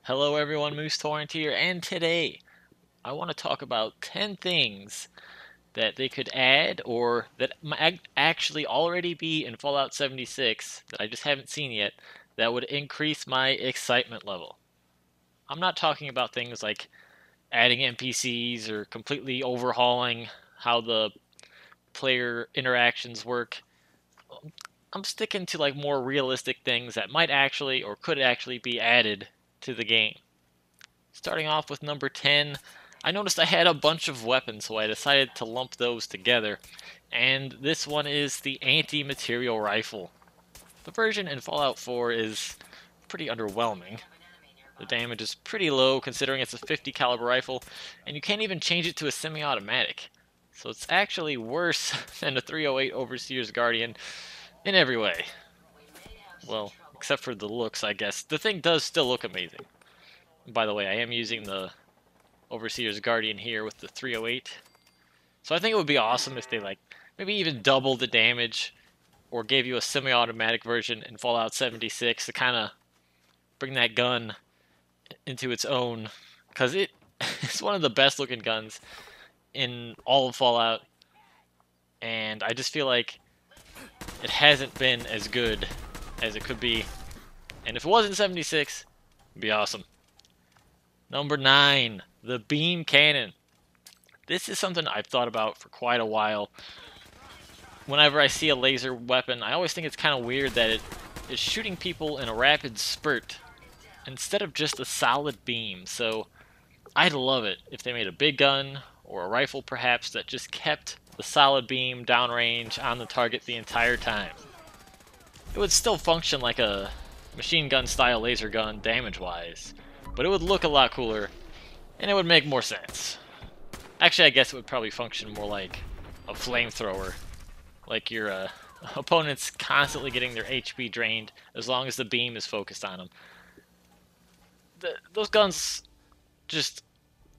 Hello everyone, Moose Torrent here, and today I want to talk about 10 things that they could add or that might actually already be in Fallout 76 that I just haven't seen yet that would increase my excitement level. I'm not talking about things like adding NPCs or completely overhauling how the player interactions work. I'm sticking to like more realistic things that might actually or could actually be added to the game. Starting off with number 10, I noticed I had a bunch of weapons, so I decided to lump those together. And this one is the anti-material rifle. The version in Fallout 4 is pretty underwhelming. The damage is pretty low considering it's a 50 caliber rifle, and you can't even change it to a semi-automatic. So it's actually worse than a 308 Overseer's Guardian in every way. Well, except for the looks, I guess. The thing does still look amazing. By the way, I am using the Overseer's Guardian here with the 308. So I think it would be awesome if they maybe even double the damage or gave you a semi-automatic version in Fallout 76 to kind of bring that gun into its own, because it's one of the best looking guns in all of Fallout, and I just feel like it hasn't been as good as it could be, and if it was in 76, it'd be awesome. Number 9, the beam cannon. This is something I've thought about for quite a while. Whenever I see a laser weapon, I always think it's kind of weird that it is shooting people in a rapid spurt instead of just a solid beam. So I'd love it if they made a big gun or a rifle perhaps that just kept the solid beam downrange on the target the entire time. It would still function like a machine gun style laser gun damage-wise, but it would look a lot cooler, and it would make more sense. Actually, I guess it would probably function more like a flamethrower. Like your opponent's constantly getting their HP drained as long as the beam is focused on them. Those guns just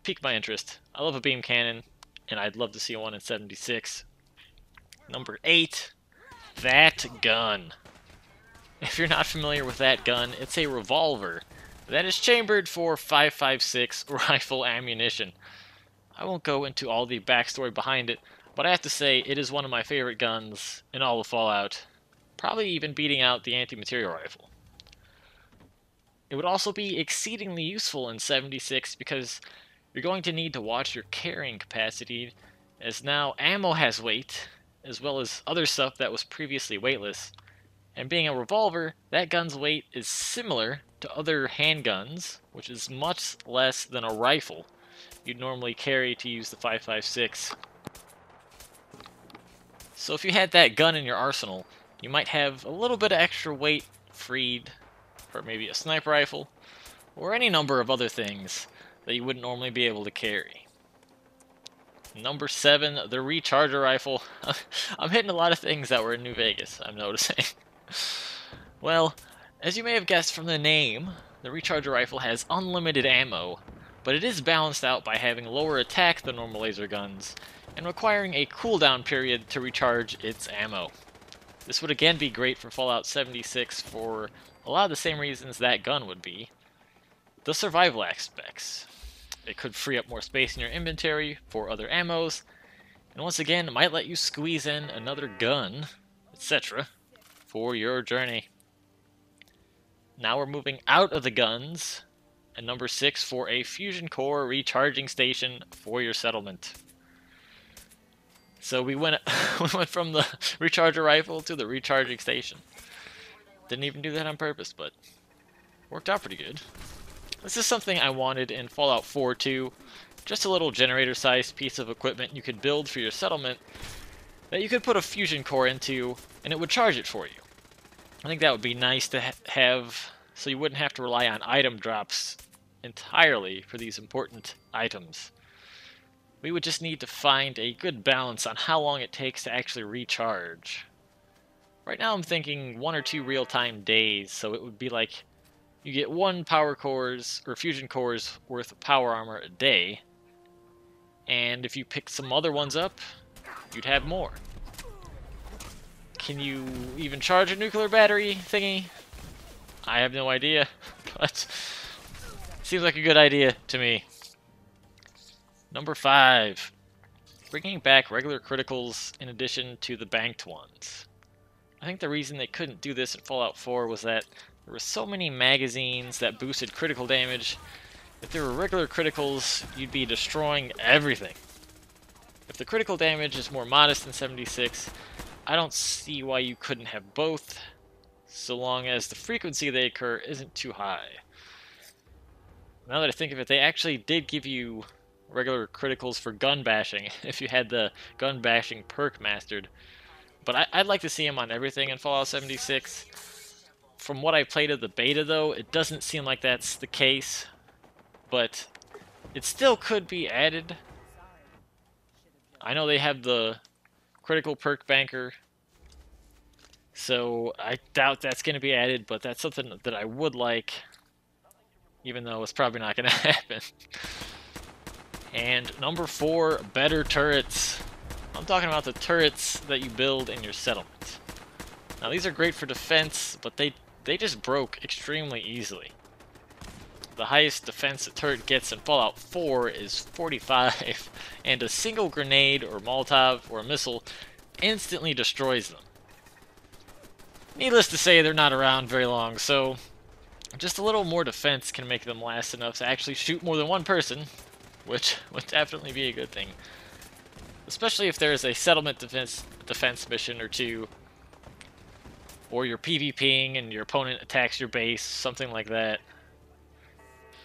pique my interest. I love a beam cannon, and I'd love to see one in 76. Number 8, that gun. If you're not familiar with that gun, it's a revolver that is chambered for 5.56 rifle ammunition. I won't go into all the backstory behind it, but I have to say it is one of my favorite guns in all of Fallout, probably even beating out the anti-material rifle. It would also be exceedingly useful in 76 because you're going to need to watch your carrying capacity, as now ammo has weight, as well as other stuff that was previously weightless. And being a revolver, that gun's weight is similar to other handguns, which is much less than a rifle you'd normally carry to use the 5.56. So if you had that gun in your arsenal, you might have a little bit of extra weight freed for maybe a sniper rifle, or any number of other things that you wouldn't normally be able to carry. Number 7, the recharger rifle. I'm hitting a lot of things that were in New Vegas, I'm noticing. Well, as you may have guessed from the name, the recharger rifle has unlimited ammo, but it is balanced out by having lower attack than normal laser guns, and requiring a cooldown period to recharge its ammo. This would again be great for Fallout 76 for a lot of the same reasons that gun would be. The survival aspects. It could free up more space in your inventory for other ammos, and once again, it might let you squeeze in another gun, etc., for your journey. Now we're moving out of the guns, and number 6 for a fusion core recharging station for your settlement. So we went from the recharger rifle to the recharging station. Didn't even do that on purpose, but worked out pretty good. This is something I wanted in Fallout 4 too. Just a little generator-sized piece of equipment you could build for your settlement that you could put a fusion core into, and it would charge it for you. I think that would be nice to have, so you wouldn't have to rely on item drops entirely for these important items. We would just need to find a good balance on how long it takes to actually recharge. Right now I'm thinking 1 or 2 real-time days, so it would be like you get 1 power cores or fusion cores worth of power armor a day, and if you pick some other ones up, you'd have more. Can you even charge a nuclear battery thingy? I have no idea, but Seems like a good idea to me. Number 5. Bringing back regular criticals in addition to the banked ones. I think the reason they couldn't do this in Fallout 4 was that there were so many magazines that boosted critical damage. If there were regular criticals, you'd be destroying everything. If the critical damage is more modest than 76, I don't see why you couldn't have both, so long as the frequency they occur isn't too high. Now that I think of it, they actually did give you regular criticals for gun bashing, if you had the gun bashing perk mastered. But I'd like to see them on everything in Fallout 76. From what I played of the beta, though, it doesn't seem like that's the case. But it still could be added. I know they have the critical perk banker, so I doubt that's going to be added, but that's something that I would like, even though it's probably not going to happen. And number 4, better turrets. I'm talking about the turrets that you build in your settlement. Now these are great for defense, but they just broke extremely easily. The highest defense a turret gets in Fallout 4 is 45, and a single grenade or Molotov or a missile instantly destroys them. Needless to say, they're not around very long, so just a little more defense can make them last enough to actually shoot more than one person, which would definitely be a good thing. Especially if there's a settlement defense mission or two, or you're PvPing and your opponent attacks your base, something like that.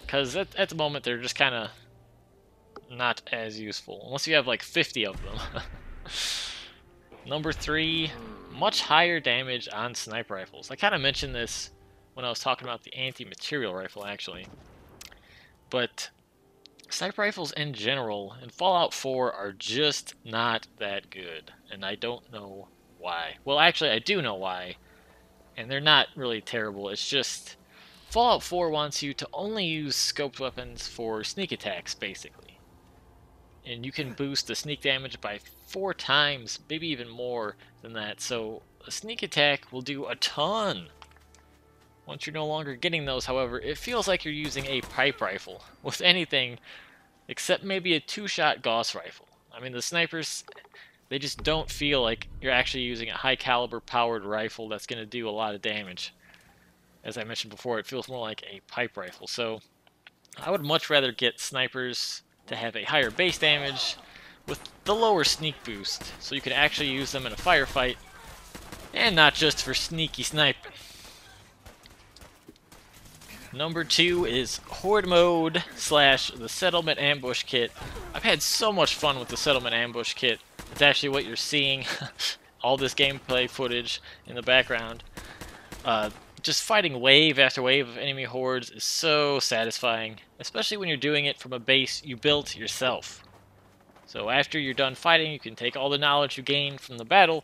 Because at the moment, they're just kind of not as useful. Unless you have like 50 of them. Number 3, much higher damage on sniper rifles. I kind of mentioned this when I was talking about the anti-material rifle, actually. But sniper rifles in general in Fallout 4 are just not that good. And I don't know why. Well, actually, I do know why. And they're not really terrible. It's just Fallout 4 wants you to only use scoped weapons for sneak attacks, basically. And you can boost the sneak damage by 4 times, maybe even more than that. So a sneak attack will do a ton. Once you're no longer getting those, however, it feels like you're using a pipe rifle with anything except maybe a 2-shot Gauss rifle. I mean, the snipers, they just don't feel like you're actually using a high caliber powered rifle that's going to do a lot of damage. As I mentioned before, it feels more like a pipe rifle. So I would much rather get snipers to have a higher base damage with the lower sneak boost, so you can actually use them in a firefight and not just for sneaky sniping. Number 2 is Horde Mode / the Settlement Ambush Kit. I've had so much fun with the Settlement Ambush Kit. It's actually what you're seeing, all this gameplay footage in the background. Just fighting wave after wave of enemy hordes is so satisfying, especially when you're doing it from a base you built yourself. So after you're done fighting, you can take all the knowledge you gained from the battle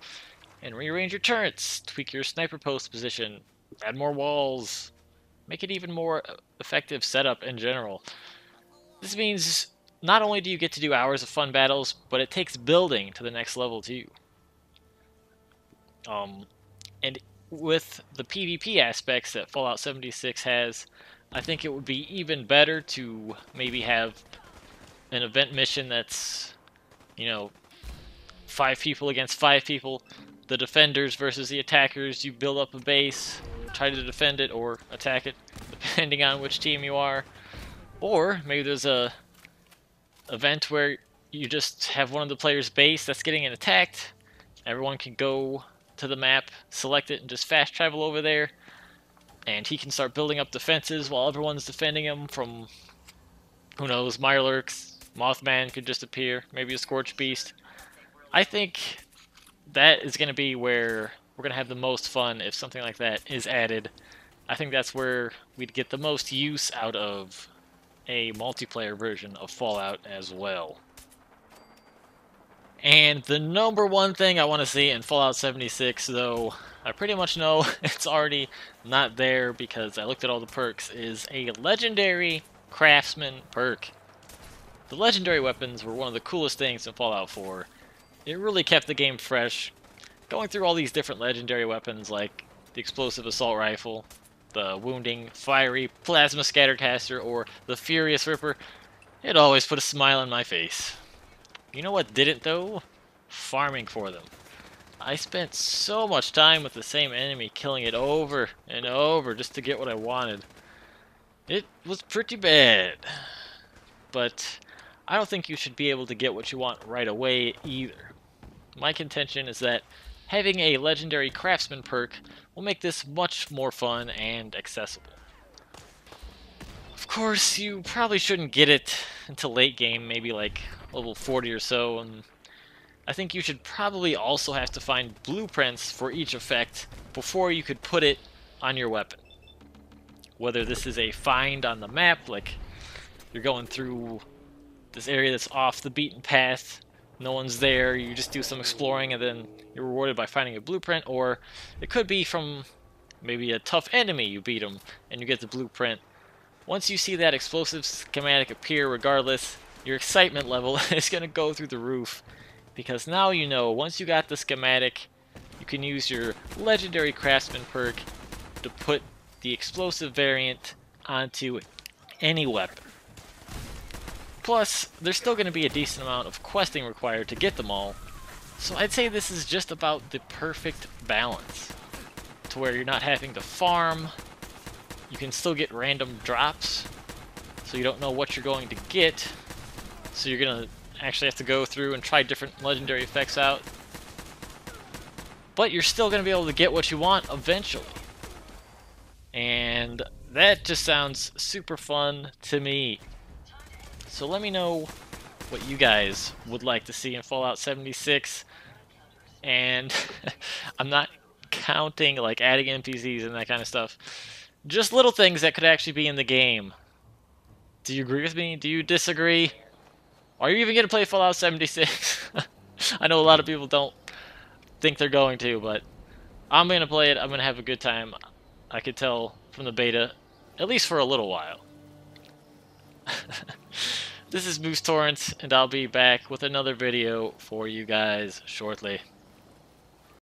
and rearrange your turrets, tweak your sniper post position, add more walls, make it even more effective setup in general. This means not only do you get to do hours of fun battles, but it takes building to the next level too. And with the PvP aspects that Fallout 76 has, I think it would be even better to maybe have an event mission that's, 5 people against 5 people. The defenders versus the attackers. You build up a base, try to defend it or attack it, depending on which team you are. Or maybe there's a event where you just have one of the players' base that's getting attacked. Everyone can go to the map, select it, and just fast travel over there. And he can start building up defenses while everyone's defending him from, who knows, Mirelurks. Mothman could just appear, maybe a Scorch Beast. I think that is going to be where we're going to have the most fun if something like that is added. I think that's where we'd get the most use out of a multiplayer version of Fallout as well. And the number one thing I want to see in Fallout 76, though I pretty much know it's already not there because I looked at all the perks, is a Legendary Craftsman perk. The Legendary weapons were one of the coolest things in Fallout 4. It really kept the game fresh, going through all these different Legendary weapons like the Explosive Assault Rifle, the wounding, fiery plasma scattercaster, or the furious ripper, it always put a smile on my face. You know what didn't though? Farming for them. I spent so much time with the same enemy, killing it over and over just to get what I wanted. It was pretty bad. But I don't think you should be able to get what you want right away either. My contention is that having a legendary craftsman perk will make this much more fun and accessible. Of course, you probably shouldn't get it until late game, maybe like level 40 or so, and I think you should probably also have to find blueprints for each effect before you could put it on your weapon. Whether this is a find on the map, like you're going through this area that's off the beaten path, no one's there, you just do some exploring and then you're rewarded by finding a blueprint, or it could be from maybe a tough enemy, you beat them and you get the blueprint. Once you see that explosive schematic appear, regardless, your excitement level is going to go through the roof, because now you know once you got the schematic, you can use your legendary craftsman perk to put the explosive variant onto any weapon. Plus, there's still going to be a decent amount of questing required to get them all, so I'd say this is just about the perfect balance, to where you're not having to farm. You can still get random drops, so you don't know what you're going to get, so you're going to actually have to go through and try different legendary effects out. But you're still going to be able to get what you want eventually. And that just sounds super fun to me. So let me know what you guys would like to see in Fallout 76. And I'm not counting like adding NPCs and that kind of stuff. Just little things that could actually be in the game. Do you agree with me? Do you disagree? Are you even going to play Fallout 76? I know a lot of people don't think they're going to, but I'm going to play it. I'm going to have a good time. I could tell from the beta, at least for a little while. This is Moose Torrents, and I'll be back with another video for you guys shortly.